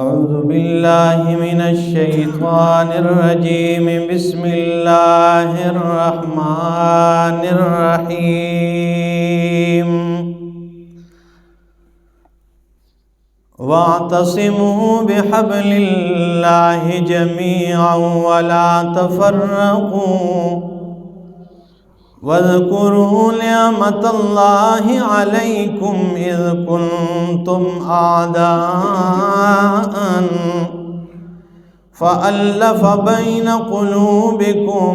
اعوذ باللہ من الشیطان الرجیم بسم اللہ الرحمن الرحیم واعتصموا بحبل اللہ جمیعا ولا تفرقوا واذكروا نعمة الله عليكم إذ كنتم أعداء فألف بين قلوبكم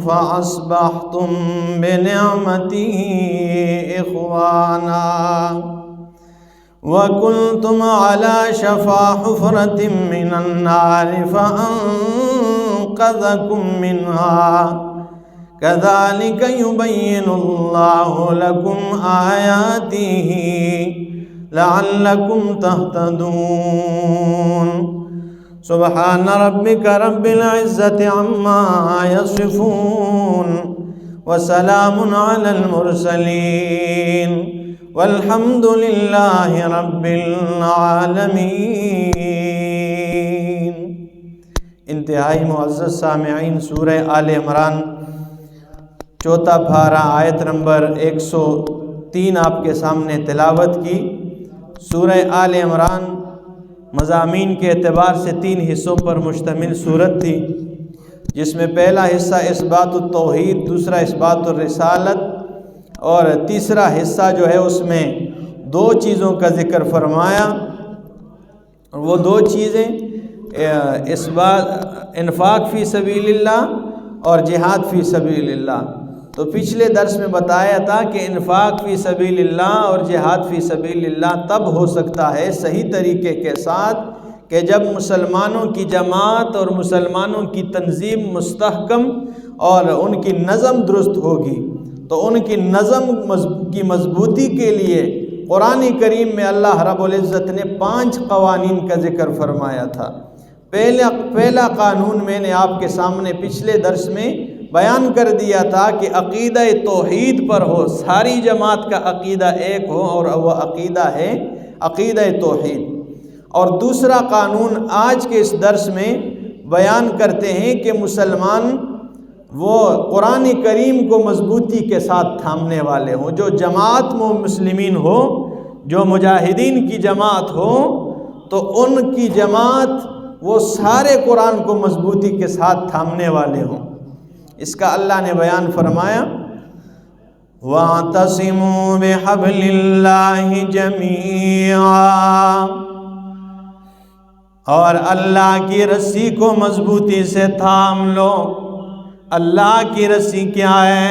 فأصبحتم بنعمته إخوانا وكنتم على شفا حفرة من النار فأنقذكم منها كذلك يبين الله لكم آياته لعلكم تهتدون سبحان ربك رب العزة عما يصفون وسلام على المرسلين والحمد لله رب العالمين۔ انتہائی معزز سامعین، سورہ آل عمران چوتھا پارہ آیت نمبر 103 آپ کے سامنے تلاوت کی۔ سورہ آل عمران مضامین کے اعتبار سے 3 حصوں پر مشتمل سورت تھی، جس میں پہلا حصہ اثبات التوحید، دوسرا اثبات الرسالت، اور تیسرا حصہ جو ہے اس میں 2 چیزوں کا ذکر فرمایا، اور وہ 2 چیزیں انفاق فی سبیل اللہ اور جہاد فی سبیل اللہ۔ تو پچھلے درس میں بتایا تھا کہ انفاق فی سبیل اللہ اور جہاد فی سبیل اللہ تب ہو سکتا ہے صحیح طریقے کے ساتھ کہ جب مسلمانوں کی جماعت اور مسلمانوں کی تنظیم مستحکم اور ان کی نظم درست ہوگی۔ تو ان کی نظم کی مضبوطی کے لیے قرآن کریم میں اللہ رب العزت نے 5 قوانین کا ذکر فرمایا تھا۔ پہلا قانون میں نے آپ کے سامنے پچھلے درس میں بیان کر دیا تھا کہ عقیدہ توحید پر ہو، ساری جماعت کا عقیدہ ایک ہو، اور وہ عقیدہ ہے عقیدہ توحید۔ اور دوسرا قانون آج کے اس درس میں بیان کرتے ہیں کہ مسلمان وہ قرآن کریم کو مضبوطی کے ساتھ تھامنے والے ہوں، جو جماعت مسلمین ہو، جو مجاہدین کی جماعت ہو، تو ان کی جماعت وہ سارے قرآن کو مضبوطی کے ساتھ تھامنے والے ہوں۔ اس کا اللہ نے بیان فرمایا وَاعْتَصِمُوا بِحَبْلِ اللَّهِ جَمِيعًا، اور اللہ کی رسی کو مضبوطی سے تھام لو۔ اللہ کی رسی کیا ہے؟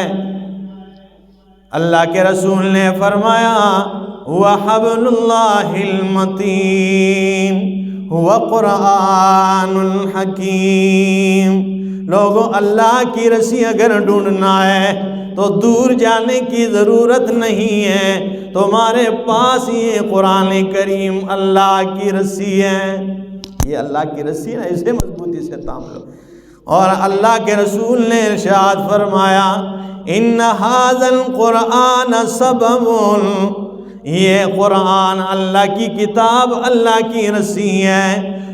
اللہ کے رسول نے فرمایا وَحَبْلُ اللَّهِ الْمَتِينُ وَقُرْآنُ الْحَكِيمُ۔ لوگوں، اللہ کی رسی اگر ڈھونڈنا ہے تو دور جانے کی ضرورت نہیں ہے، تمہارے پاس یہ قرآن کریم اللہ کی رسی ہے، یہ اللہ کی رسی ہے، اسے مضبوطی سے تھام لو۔ اور اللہ کے رسول نے ارشاد فرمایا ان ھذا القرآن سبب، یہ قرآن اللہ کی کتاب، اللہ کی رسی ہے،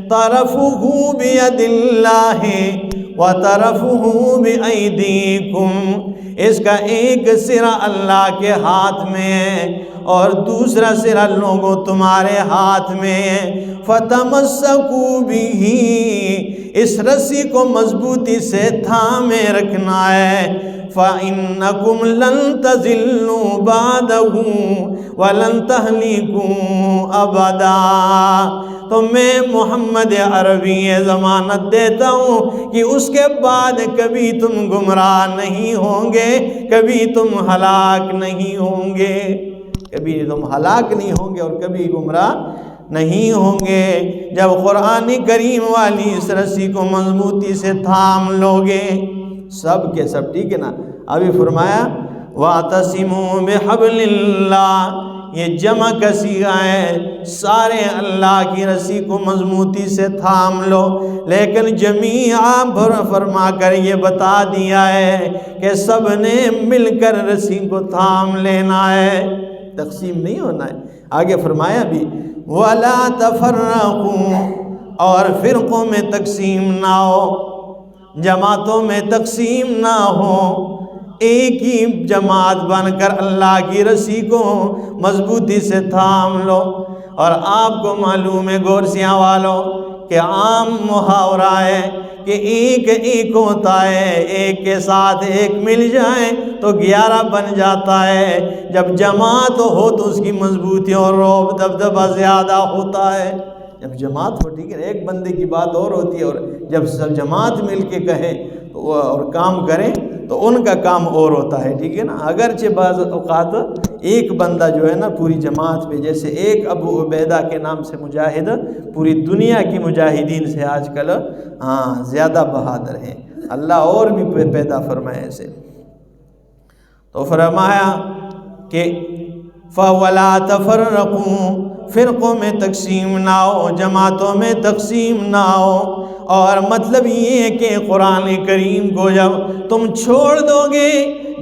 طرفہ بید اللہ وطرفہ بایدیکم، اس کا ایک سرا اللہ کے ہاتھ میں ہے اور دوسرا سرا لوگوں تمہارے ہاتھ میں ہے۔ فتمسکوا بہ، اس رسی کو مضبوطی سے تھامے رکھنا ہے۔ فَإِنَّكُمْ لَن تَضِلُّوا بَعْدَهُ وَلَن تَهْلِكُوا أَبَدًا۔ تو میں محمد عربی یہ ضمانت دیتا ہوں کہ اس کے بعد کبھی تم گمراہ نہیں ہوں گے، کبھی تم ہلاک نہیں ہوں گے، کبھی تم ہلاک نہیں ہوں گے اور کبھی گمراہ نہیں ہوں گے، جب قرآن کریم والی اس رسی کو مضبوطی سے تھام لو گے۔ سب کے سب ٹھیک ہے نا؟ ابھی فرمایا وَاعْتَصِمُوا بِحَبْلِ اللَّهِ، یہ جمع کا صیغہ ہے، سارے اللہ کی رسی کو مضبوطی سے تھام لو، لیکن جمیعاً فرما کر یہ بتا دیا ہے کہ سب نے مل کر رسی کو تھام لینا ہے، تقسیم نہیں ہونا ہے۔ آگے فرمایا بھی وَلَا تَفَرَّقُوا، اور فرقوں میں تقسیم نہ ہو، جماعتوں میں تقسیم نہ ہو، ایک ہی جماعت بن کر اللہ کی رسی کو مضبوطی سے تھام لو۔ اور آپ کو معلوم ہے گورسیاں والوں کہ عام محاورہ ہے کہ ایک ہوتا ہے، ایک کے ساتھ ایک مل جائیں تو 11 بن جاتا ہے۔ جب جماعت ہو تو اس کی مضبوطی اور رعب دبدبہ زیادہ ہوتا ہے۔ جب جماعت ہو، ٹھیک ہے، ایک بندے کی بات اور ہوتی ہے، اور جب سب جماعت مل کے کہیں اور کام کریں تو ان کا کام اور ہوتا ہے، ٹھیک ہے نا۔ اگرچہ بعض اوقات ایک بندہ جو ہے نا پوری جماعت پہ، جیسے ایک ابو عبیدہ کے نام سے مجاہد پوری دنیا کی مجاہدین سے آج کل زیادہ بہادر ہیں، اللہ اور بھی پیدا فرمائے ایسے۔ تو فرمایا کہ فَوَلَا تَفَرَّقُوا، فرقوں میں تقسیم نہ ہو، جماعتوں میں تقسیم نہ ہو۔ اور مطلب یہ ہے کہ قرآن کریم کو جب تم چھوڑ دو گے،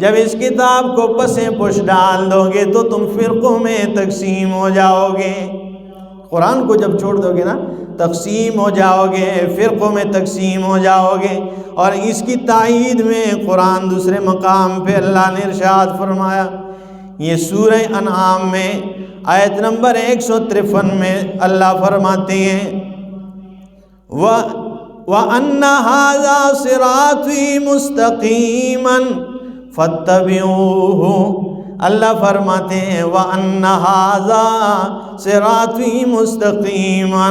جب اس کتاب کو پسیں پش ڈال دو گے تو تم فرقوں میں تقسیم ہو جاؤ گے۔ قرآن کو جب چھوڑ دو گے نا تقسیم ہو جاؤ گے، فرقوں میں تقسیم ہو جاؤ گے۔ اور اس کی تائید میں قرآن دوسرے مقام پہ اللہ نے ارشاد فرمایا، یہ سورہ انعام میں آیت نمبر 153 میں اللہ فرماتے ہیں وَأَنَّ هَذَا صِرَاطِي مُسْتَقِيمًا فَاتَّبِعُوهُ، اللہ فرماتے ہیں وَأَنَّ هَذَا صِرَاطِي مُسْتَقِيمًا،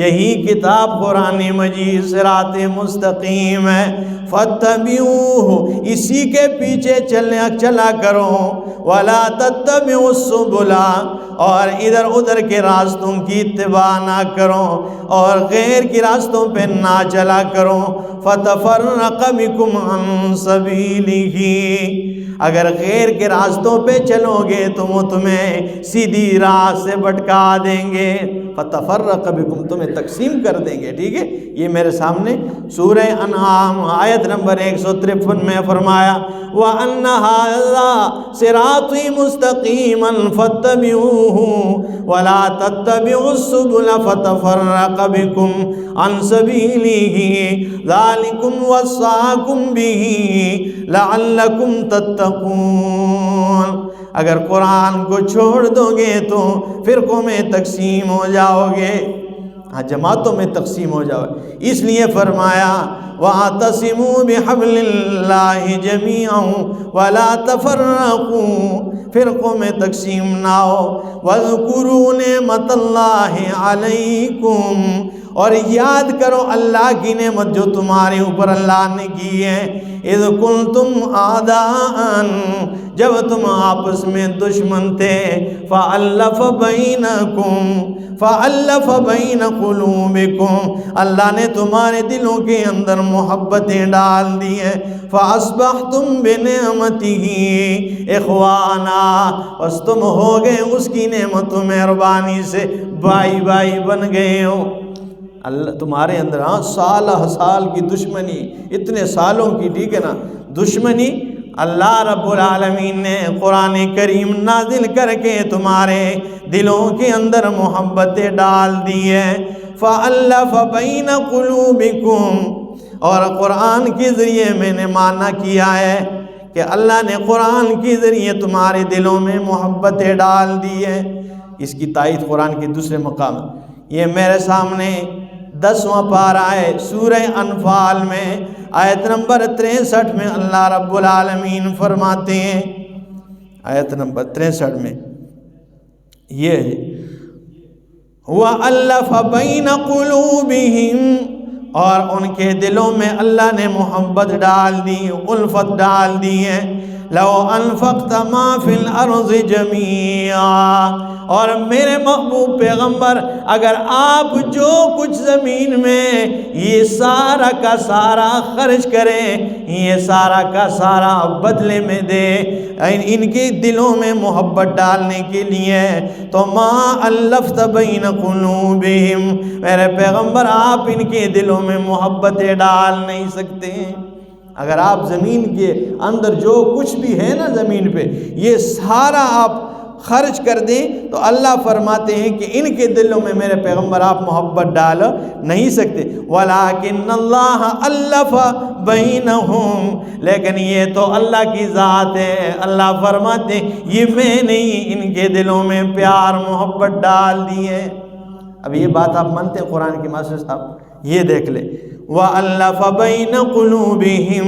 یہی کتاب قرآن مجید صراط مستقیم ہے، فَاتَّبِعُوهُ، اسی کے پیچھے چلا کرو، وَلَا تَتَّبِعُوا السُّبُلَ، اور ادھر ادھر کے راستوں کی اتباع نہ کرو اور غیر کی راستوں پہ نہ چلا کرو، فَتَفَرَّقَ بِكُمْ عَنْ سَبِيلِهِ، اگر غیر کے راستوں پہ چلو گے تو وہ تمہیں سیدھی راہ سے بھٹکا دیں گے، فَتَفَرَّقَ بِكُمْ، تمہیں تقسیم کر دیں گے، ٹھیک ہے۔ یہ میرے سامنے سورہ انعام آیت نمبر 153 میں فرمایا وَأَنَّ هَذَا صِرَاطِي مُسْتَقِيمًا فَاتَّبِعُوهُ وَلَا تَتَّبِعُوا السُّبُلَ فَتَفَرَّقَ بِكُمْ عَنْ سَبِيلِهِ ذَلِكُمْ وَصَّاكُمْ بِهِ لَعَلَّكُمْ تَتَّقُونَ، اگر قرآن کو چھوڑ دو گے تو فرقوں میں تقسیم ہو جاؤ گے، جماعتوں میں تقسیم ہو جاؤ گے۔ اس لیے فرمایا وَاعْتَصِمُوا بِحَبْلِ اللَّهِ جَمِيعًا وَلَا تَفَرَّقُوا، فرقوں میں تقسیم نہ ہو، وَاذْكُرُوا نِعْمَةَ اللَّهِ عَلَيْكُمْ، اور یاد کرو اللہ کی نعمت جو تمہارے اوپر اللہ نے کی ہے، اِذْ كُنْتُمْ أَعْدَاءً، جب تم آپس میں دشمن تھے، فَأَلَّفَ بَيْنَ قُلُوبِكُمْ، اللہ نے تمہارے دلوں کے اندر محبتیں ڈال دی ہیں، فَأَصْبَحْتُمْ بِنِعْمَتِهِ إِخْوَانًا، بس تم ہو گئے اس کی نعمت و مہربانی سے بھائی بھائی بن گئے ہو۔ اللہ تمہارے اندر سال کی دشمنی، اتنے سالوں کی، ٹھیک ہے نا، دشمنی، اللہ رب العالمین نے قرآن کریم نازل کر کے تمہارے دلوں کے اندر محبتیں ڈال دی ہیں، فَأَلَّفَ بَيْنَ قُلُوبِكُمْ، اور قرآن کے ذریعے میں نے معنی کیا ہے کہ اللہ نے قرآن کے ذریعے تمہارے دلوں میں محبتیں ڈال دی ہیں۔ اس کی تائید قرآن کے دوسرے مقام، یہ میرے سامنے 10واں پارہ ہے سورہ انفال میں آیت نمبر 63 میں اللہ رب العالمین فرماتے ہیں، آیت نمبر 63 میں یہ ہے وَأَلَّفَ بَيْنَ قُلُوبِهِمْ، اور ان کے دلوں میں اللہ نے محبت ڈال دی، الفت ڈال دی ہے، لَوْ أَنفَقْتَ مَا فِي الْأَرْضِ جَمِيعًا، اور میرے محبوب پیغمبر اگر آپ جو کچھ زمین میں یہ سارا کا سارا خرچ کریں، یہ سارا کا سارا بدلے میں دے ان کے دلوں میں محبت ڈالنے کے لیے، تو ما الفت بین قلوبہم، میرے پیغمبر آپ ان کے دلوں میں محبتیں ڈال نہیں سکتے۔ اگر آپ زمین کے اندر جو کچھ بھی ہے نا زمین پہ یہ سارا آپ خرچ کر دیں تو اللہ فرماتے ہیں کہ ان کے دلوں میں میرے پیغمبر آپ محبت ڈال نہیں سکتے۔ وَلَٰكِنَّ اللَّهَ أَلَّفَ بَيْنَهُمْ، لیکن یہ تو اللہ کی ذات ہے۔ اللہ فرماتے ہیں یہ میں نہیں ان کے دلوں میں پیار محبت ڈال دی ہے۔ اب یہ بات آپ مانتے ہیں قرآن کے ماسٹر صاحب؟ یہ دیکھ لیں، وَأَلَّفَ بَيْنَ قُلُوبِهِمْ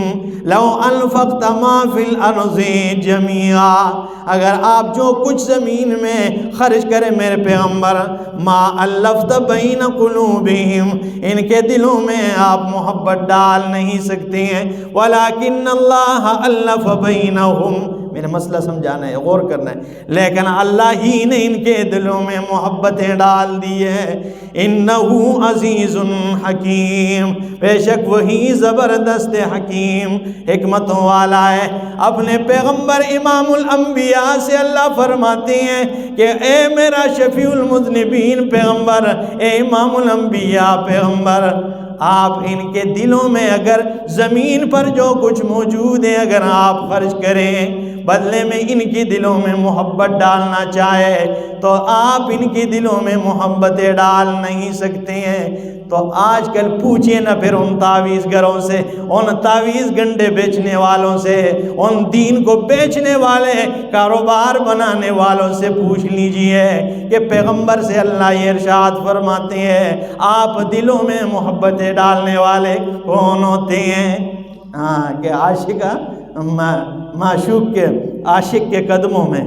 لَوْ أَنفَقْتَ مَا فِي الْأَرْضِ جَمِيعًا، اگر آپ جو کچھ زمین میں خرچ کریں میرے پیغمبر، ما الفت بین قلوبہم، ان کے دلوں میں آپ محبت ڈال نہیں سکتے ہیں۔ ولیکن اللہ الف بینہم، میرا مسئلہ سمجھانا ہے، غور کرنا ہے، لیکن اللہ ہی نے ان کے دلوں میں محبتیں ڈال دی ہے۔ انہو عزیز حکیم، بے شک وہی زبردست حکیم حکمتوں والا ہے۔ اپنے پیغمبر امام الانبیاء سے اللہ فرماتے ہیں کہ اے میرا شفیع المذنبین پیغمبر، اے امام الانبیاء پیغمبر، آپ ان کے دلوں میں اگر زمین پر جو کچھ موجود ہے اگر آپ خرچ کریں، بدلے میں ان کی دلوں میں محبت ڈالنا چاہے تو آپ ان کی دلوں میں محبتیں ڈال نہیں سکتے ہیں۔ تو آج کل پوچھئے نہ پھر ان تعویذ گروں سے، ان تعویذ گنڈے بیچنے والوں سے، ان دین کو بیچنے والے کاروبار بنانے والوں سے پوچھ لیجئے کہ پیغمبر سے اللہ یہ ارشاد فرماتے ہیں آپ دلوں میں محبتیں ڈالنے والے کون ہوتے ہیں؟ کہ معشوق کے عاشق کے قدموں میں،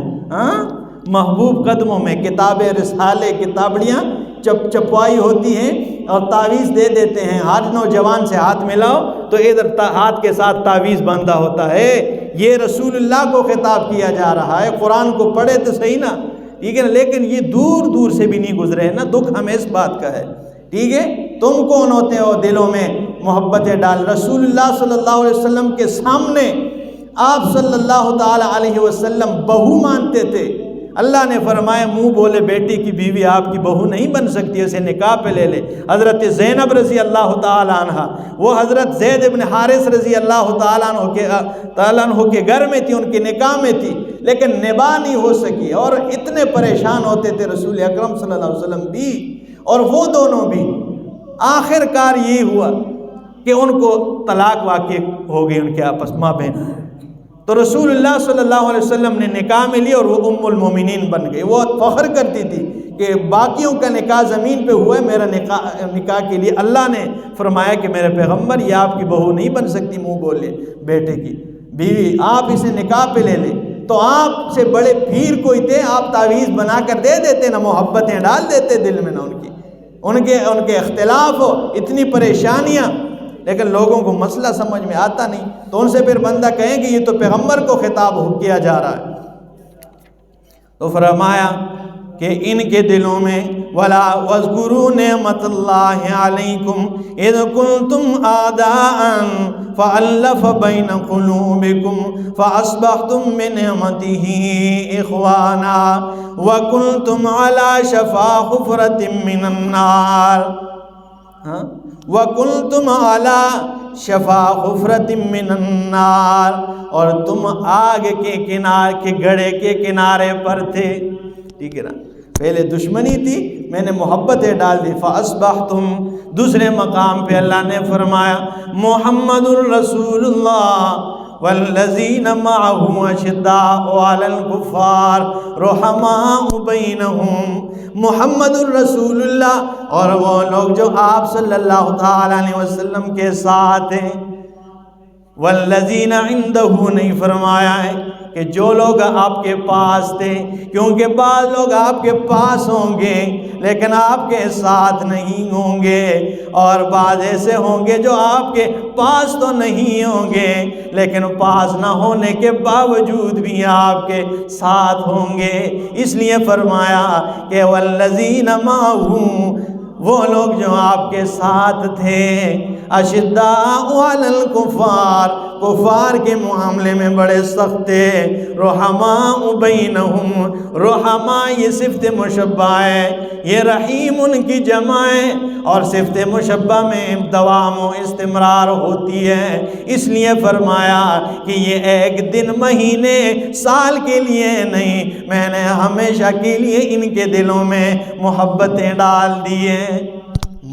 محبوب قدموں میں کتابیں رسالے کتابڑیاں چپوائی ہوتی ہیں اور تعویذ دے دیتے ہیں۔ ہر نوجوان سے ہاتھ ملاؤ تو ادھر ہاتھ کے ساتھ تعویذ باندھا ہوتا ہے۔ یہ رسول اللہ کو خطاب کیا جا رہا ہے، قرآن کو پڑھے تو صحیح نا، ٹھیک ہے نا، لیکن یہ دور دور سے بھی نہیں گزرے نا، دکھ ہمیں اس بات کا ہے، ٹھیک ہے۔ تم کون ہوتے ہو دلوں میں محبتیں ڈال؟ رسول اللہ صلی اللہ علیہ وسلم کے سامنے آپ صلی اللہ تعالی علیہ وسلم بہو مانتے تھے۔ اللہ نے فرمایا منہ بولے بیٹی کی بیوی آپ کی بہو نہیں بن سکتی، اسے نکاح پہ لے لے۔ حضرت زینب رضی اللہ تعالیٰ عنہ، وہ حضرت زید بن حارث رضی اللہ تعالیٰ عنہ کے گھر میں تھی، ان کے نکاح میں تھی، لیکن نباہ نہیں ہو سکی اور اتنے پریشان ہوتے تھے رسول اکرم صلی اللہ علیہ وسلم بھی اور وہ دونوں بھی۔ آخر کار یہ ہوا کہ ان کو طلاق واقع ہو گئی ان کے آپس ماں بہن، تو رسول اللہ صلی اللہ علیہ وسلم نے نکاح میں لی اور وہ ام المومنین بن گئی۔ وہ فخر کرتی تھی کہ باقیوں کا نکاح زمین پہ ہوا ہے، میرا نکاح کے لیے اللہ نے فرمایا کہ میرے پیغمبر یہ آپ کی بہو نہیں بن سکتی، منہ بولے بیٹے کی بیوی، آپ اسے نکاح پہ لے لیں۔ تو آپ سے بڑے پیر کوئی تھے، آپ تعویذ بنا کر دے دیتے نا، محبتیں ڈال دیتے دل میں نا، ان کے اختلاف ہو، اتنی پریشانیاں، لیکن لوگوں کو مسئلہ سمجھ میں آتا نہیں، تو ان سے پھر بندہ کہیں کہ یہ تو پیغمبر کو خطاب کیا جا رہا ہے۔ تو فرمایا کہ ان کے دلوں میں وَلَا وَاذْكُرُوا نِعْمَةَ اللَّهِ عَلَيْكُمْ إِذْ كُنْتُمْ أَعْدَاءً فَأَلَّفَ بَيْنَ قُلُوبِكُمْ فَأَصْبَحْتُمْ بِنِعْمَتِهِ إِخْوَانًا وَكُنْتُمْ عَلَى شَفَا حُفْرَةٍ مِّنَ النَّارِ وَكُنْتُمْ عَلَى شَفَا حُفْرَةٍ مِّنَ النَّارِ، اور تم آگ کے کنارے کے گڑھے کے کنارے پر تھے، ٹھیک ہے نا، پہلے دشمنی تھی، میں نے محبتیں ڈال دی۔ فَأَصْبَحْتُمْ، دوسرے مقام پہ اللہ نے فرمایا محمد الرسول اللہ والذین معه اشداء علی الکفار رحماء بینہم، محمد الرسول اللہ اور وہ لوگ جو آپ صلی اللہ تعالی علیہ وسلم کے ساتھ ہیں، والذین عندہ نہیں فرمایا ہے کہ جو لوگ آپ کے پاس تھے، کیونکہ بعض لوگ آپ کے پاس ہوں گے لیکن آپ کے ساتھ نہیں ہوں گے، اور بعض ایسے ہوں گے جو آپ کے پاس تو نہیں ہوں گے لیکن پاس نہ ہونے کے باوجود بھی آپ کے ساتھ ہوں گے۔ اس لیے فرمایا کہ والذین معہ، وہ لوگ جو آپ کے ساتھ تھے، اشداء علی الکفار، کفار کے معاملے میں بڑے سخت تھے۔ رحماء بینہم، رحماء یہ صفت مشبہ ہے، یہ رحیم ان کی جمع ہے، اور صفت مشبہ میں دوام و استمرار ہوتی ہے، اس لیے فرمایا کہ یہ ایک دن مہینے سال کے لیے نہیں، میں نے ہمیشہ کے لیے ان کے دلوں میں محبتیں ڈال دی ہیں۔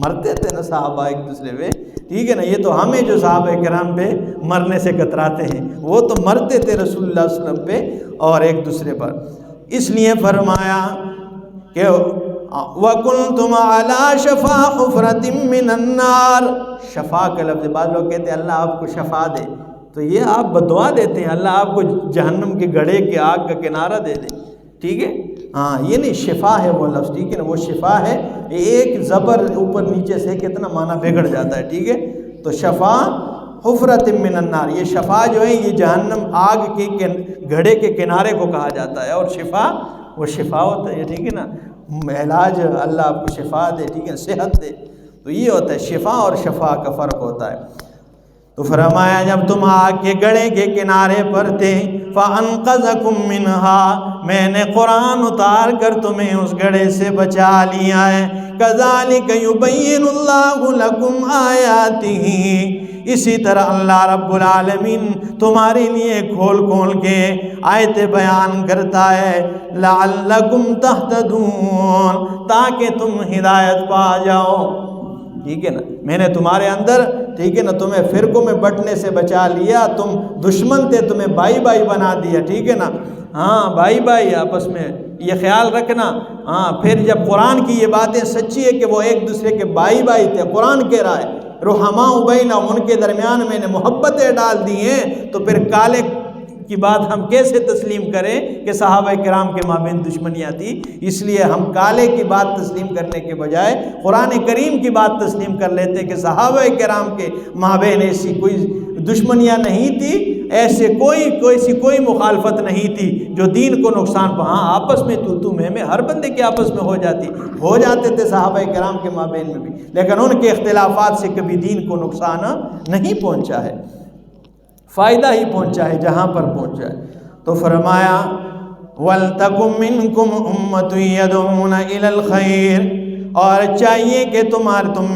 مرتے تھے نا صحابہ ایک دوسرے پہ، ٹھیک ہے نا، یہ تو ہمیں جو صحابہ کرام پہ مرنے سے کتراتے ہیں، وہ تو مرتے تھے رسول اللہ صلی اللہ علیہ وسلم پہ اور ایک دوسرے پر۔ اس لیے فرمایا کہ وَكُنْتُمْ عَلَى شَفَا حُفْرَةٍ مِّنَ النَّارِ، شفا کا لفظ، بعض لوگ کہتے ہیں اللہ آپ کو شفا دے، تو یہ آپ بدعا دیتے ہیں، اللہ آپ کو جہنم کے گڑھے کے آگ کا کنارہ دے دے، ٹھیک ہے، ہاں یہ نہیں، شفا ہے وہ لفظ، ٹھیک ہے نا، وہ شفا ہے، ایک زبر اوپر نیچے سے کتنا معنی بگڑ جاتا ہے، ٹھیک ہے، تو شفا حفرۃ من النار، یہ شفا جو ہے یہ جہنم آگ کے گھڑے کے کنارے کو کہا جاتا ہے، اور شفا وہ شفا ہوتا ہے، ٹھیک ہے نا، علاج اللہ آپ کو شفا دے، ٹھیک ہے، صحت دے، تو یہ ہوتا ہے شفا اور شفا کا فرق ہوتا ہے۔ تو فرمایا جب تم آگ کے گڑھے کے کنارے پر تھے، فَأَنْقَذَكُم مِّنْهَا، میں نے قرآن اتار کر تمہیں اس گڑھے سے بچا لیا ہے، كَذَلِكَ يُبَيِّنُ اللَّهُ لَكُمْ آيَاتِهِ، اسی طرح اللہ رب العالمین تمہارے لیے کھول کھول کے آیتیں بیان کرتا ہے، لَعَلَّكُمْ تَهْتَدُونَ، تاکہ تم ہدایت پا جاؤ، ٹھیک ہے نا، میں نے تمہارے اندر، ٹھیک ہے نا، تمہیں فرقوں میں بٹنے سے بچا لیا، تم دشمن تھے، تمہیں بھائی بھائی بنا دیا، ٹھیک ہے نا، ہاں بھائی بھائی آپس میں یہ خیال رکھنا، ہاں پھر جب قرآن کی یہ باتیں سچی ہے کہ وہ ایک دوسرے کے بھائی بھائی تھے، قرآن کہہ رہا ہے رحماء بینہم، ان کے درمیان میں نے محبتیں ڈال دی ہیں، تو پھر کالے کی بات ہم کیسے تسلیم کریں کہ صحابہ کرام کے مابین دشمنیاں تھی؟ اس لیے ہم کالے کی بات تسلیم کرنے کے بجائے قرآن کریم کی بات تسلیم کر لیتے کہ صحابہ کرام کے مابین ایسی کوئی دشمنیاں نہیں تھی، ایسے کوئی مخالفت نہیں تھی جو دین کو نقصان پہنچا، ہاں آپس میں تو میں ہر بندے کے آپس میں ہو جاتے تھے صحابہ کرام کے مابین میں بھی، لیکن ان کے اختلافات سے کبھی دین کو نقصان نہیں پہنچا ہے، فائدہ ہی پہنچا ہے جہاں پر پہنچا ہے۔ تو فرمایا وَلْتَكُمْ مِنْكُمْ أُمَّةٌ يَدْعُونَ إِلَى الْخَيْرِ، اور چاہیے کہ تم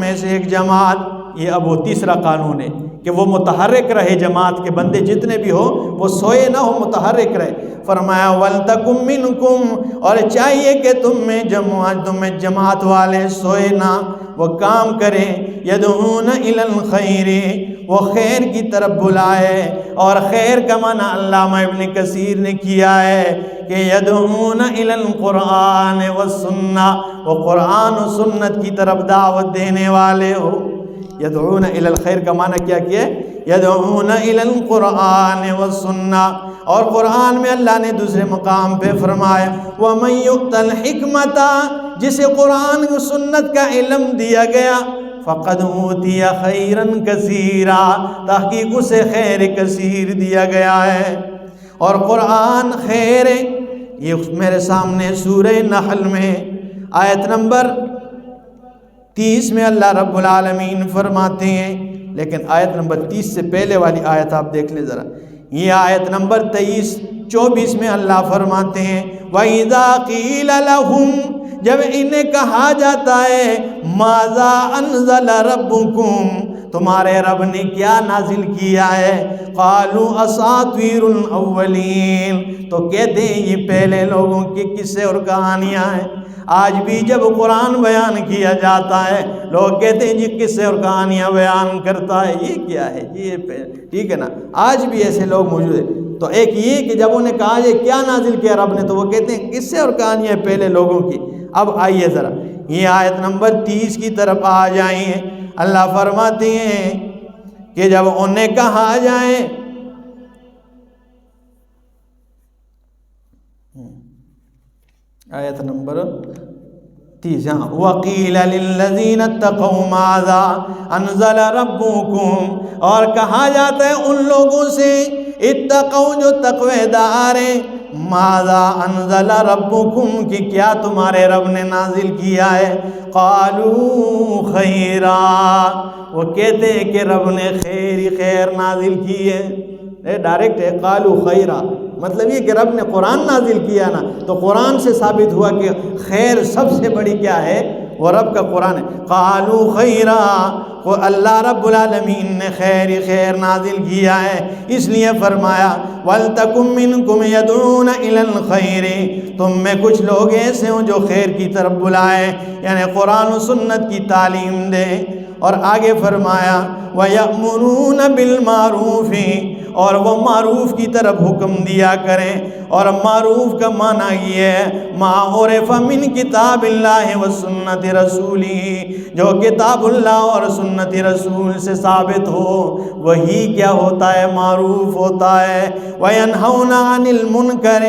میں سے ایک جماعت، یہ اب وہ تیسرا قانون ہے کہ وہ متحرک رہے، جماعت کے بندے جتنے بھی ہو وہ سوئے نہ ہو، متحرک رہے۔ فرمایا وَلْتَكُمْ مِنْكُمْ، اور چاہیے کہ تم میں جماعت والے سوئے نہ، وہ کام کریں، يَدْعُونَ إِلَى الْخَيْرِ، وہ خیر کی طرف بلائے، اور خیر کا معنی علامہ ابن کثیر نے کیا ہے کہ يَدْعُونَ إِلَى الْقُرْآنِ وَالسُّنَّةِ، وہ قرآن و سنت کی طرف دعوت دینے والے ہو۔ يَدْعُونَ إِلَى الْخَيْرِ کا معنی کیا کیا ہے؟ يَدْعُونَ إِلَى الْقُرْآنِ وَالسُّنَّةِ، اور قرآن میں اللہ نے دوسرے مقام پہ فرمایا وَمَنْ يُؤْتَ الْحِكْمَةَ، جسے قرآن و سنت کا علم دیا گیا، فَقَدْ أُوتِيَ خَيْرًا كَثِيرًا، تحقیق اسے خیر کثیر دیا گیا ہے، اور قرآن خیر ہے۔ یہ میرے سامنے سورہ نحل میں آیت نمبر 30 میں اللہ رب العالمین فرماتے ہیں، لیکن آیت نمبر 30 سے پہلے والی آیت آپ دیکھ لیں ذرا، یہ آیت نمبر 23-24 میں اللہ فرماتے ہیں وَإِذَا قِيلَ لَهُمْ، جب انہیں کہا جاتا ہے ماذا انزل ربکم، تمہارے رب نے کیا نازل کیا ہے، قالوا اساطیر الاولین، تو کہتے ہیں یہ پہلے لوگوں کے قصے اور کہانیاں ہیں۔ آج بھی جب قرآن بیان کیا جاتا ہے لوگ کہتے ہیں جی قصے اور کہانیاں بیان کرتا ہے، یہ کیا ہے یہ، ٹھیک ہے نا، آج بھی ایسے لوگ موجود ہیں۔ تو ایک یہ کہ جب انہیں کہا یہ کیا نازل کیا رب نے، تو وہ کہتے ہیں قصے اور کہانیاں پہلے لوگوں کی۔ اب آئیے ذرا یہ آیت نمبر 30 کی طرف آ جائیں، اللہ فرماتے ہیں کہ جب انہیں کہا جائے، آیت نمبر 30، وَقِيلَ لِلَّذِينَ اتَّقَوْا مَاذَا أَنزَلَ رَبُّكُمْ، اور کہا جاتا ہے ان لوگوں سے اتقوا جو تقوی دار ہیں، ماذا انزل ربکم کہ کیا تمہارے رب نے نازل کیا ہے؟ قالوا خیرا، وہ کہتے ہیں کہ رب نے خیر ہی خیر نازل کی ہے۔ ڈائریکٹ ہے قالوا خیرا، مطلب یہ کہ رب نے قرآن نازل کیا نا، تو قرآن سے ثابت ہوا کہ خیر سب سے بڑی کیا ہے؟ وہ رب کا قرآن ہے۔ قالوا خیرا، وہ اللہ رب العالمین نے خیر ہی خیر نازل کیا ہے، اس لیے فرمایا وَلْتَكُمْ مِنْكُمْ يَدْعُونَ إِلَى الْخَيْرِ، تم میں کچھ لوگ ایسے ہوں جو خیر کی طرف بلائیں، یعنی قرآن و سنت کی تعلیم دیں۔ اور آگے فرمایا وَيَأْمُرُونَ بِالْمَعْرُوفِ، اور وہ معروف کی طرف حکم دیا کریں، اور معروف کا معنی یہ ہے ما عرف من کتاب اللہ و سنت رسولہ، جو کتاب اللہ اور سنت رسول سے ثابت ہو وہی کیا ہوتا ہے؟ معروف ہوتا ہے۔ وَيَنْهَوْنَ عَنِ الْمُنْكَرِ،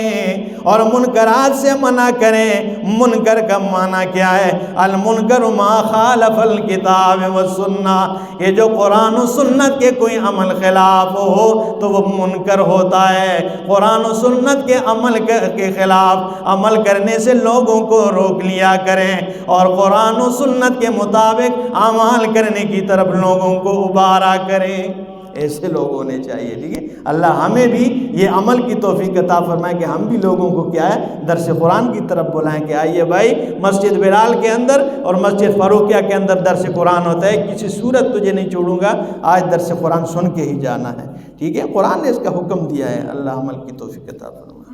اور منکرات سے منع کریں۔ منکر کا معنی کیا ہے؟ المنکر ما خالف الکتاب والسنہ، یہ جو قرآن و سنت کے کوئی عمل خلاف ہو تو وہ منکر ہوتا ہے۔ قرآن و سنت کے عمل کے خلاف عمل کرنے سے لوگوں کو روک لیا کریں، اور قرآن و سنت کے مطابق اعمال کرنے کی طرف لوگوں کو ابھارا کریں۔ ایسے لوگ ہونے چاہیے، ٹھیک ہے؟ اللہ ہمیں بھی یہ عمل کی توفیق عطا فرمائے کہ ہم بھی لوگوں کو کیا ہے؟ درس قرآن کی طرف بلائیں کہ آئیے بھائی مسجد بلال کے اندر اور مسجد فاروقیہ کے اندر درس قرآن ہوتا ہے، کسی صورت تجھے نہیں چھوڑوں گا، آج درس قرآن سن کے ہی جانا ہے، ٹھیک ہے؟ قرآن نے اس کا حکم دیا ہے، اللہ عمل کی توفیق عطا فرمائے۔